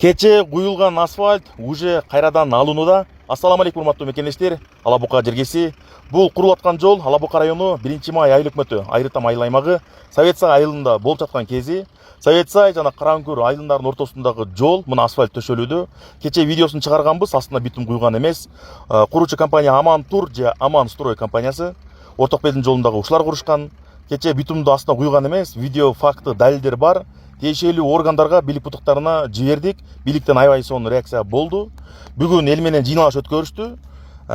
Кече куюлган асфальт уже кайрадан алынууда. Ассаламу алейкум урматтуу мекендештер. Алабука жергеси. Бул курулуп аткан жол Алабука району 1-май айыл өкмөтү Айрытам айыл аймагы Советсай айылында болуп жаткан кези. Советсай жана Караңкөр айылдарынын ортосундагы жол мына асфальт төшөлүүдө. Кече видеосун чыгарганбыз, астына битум куйган эмес. Куручу компания Аман Тур же Аман Строй компаниясы Орток Белдин жолундагы ушулар курушкан. Кече битумду астына куйган эмес, видео факты далилдер бар. Тиешелүү органдарга, бийлик бутуктарына жибердик. Бийликтен аябай сонун реакция болду. Бүгүн эл менен жыйналыш өткөрүштү.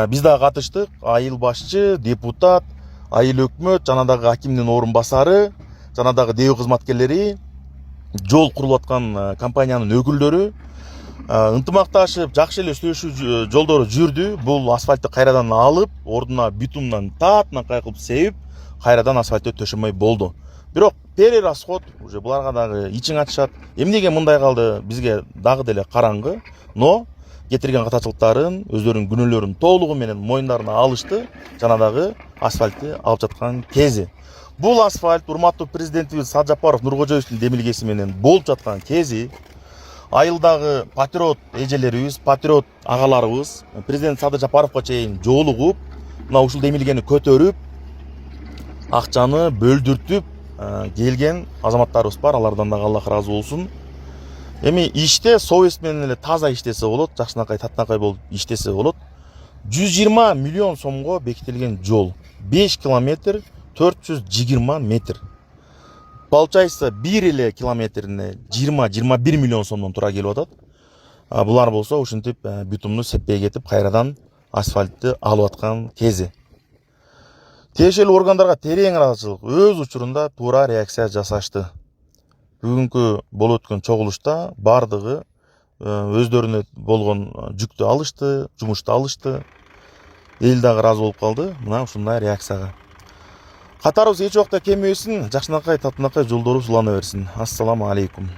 Биз дагы катыштык. Айыл башчы, депутат, айыл өкмөт, жана дагы акимдин орун басары, жана дагы ДЭО кызматкерлери, жол курулуп аткан компаниянын өкүлдөрү ынтымакташып, жакшы эле сүйлөшүү жолдору жүрдү. Бул асфальтты кайрадан алып, ордуна битумдан таатынакай кылып себип, кайрадан асфальтты төшөмөй болду. Бирок перерасход уже буларга дагы ичиң ачышат. Эмнеге мындай калды, бизге дагы деле караңгы. Но кетирген катачылыктарын, өздөрүнүн күнөөлөрүн толугу менен моюндарына алышты, жана дагы асфальтты алып жаткан кези. Бул асфальт урматтуу президентибиз Садыжапаров Нуркожоевдун демилгеси менен болуп жаткан кези. Айылдагы патриот эжелерибиз, патриот агаларыбыз президент Садыжапаровго чейин жолугуп, мына ушул демилгени көтөрүп, акчаны бөлдүртүп келген азаматтарыбыз бар. Алардан дагы Аллах ыраазы болсун. Эми иште совесть менен эле таза иштесе болот, жакшынакай татынакай болуп иштесе болот. 120 миллион сомго бекитилген жол. 5 километр 420 метр. Получается, бир эле километрине 20-21 миллион сомдон тура келип атат. Булар болсо ушинтип битумду сеппей кетип, кайрадан асфальтты алып аткан кези. Тиешелүү органдарга терең ыраазычылык, өз учурунда туура реакция жасашты. Бүгүнкү болуп өткөн чогулушта бардыгы өздөрүнө болгон жүктү алышты, жумушту алышты. Эл дагы ыраазы болуп калды мына ушундай реакцияга. Катарыбыз эч убакта кемебесин, жакшынакай татынакай жолдорубуз улана берсин. Ассаламу алейкум.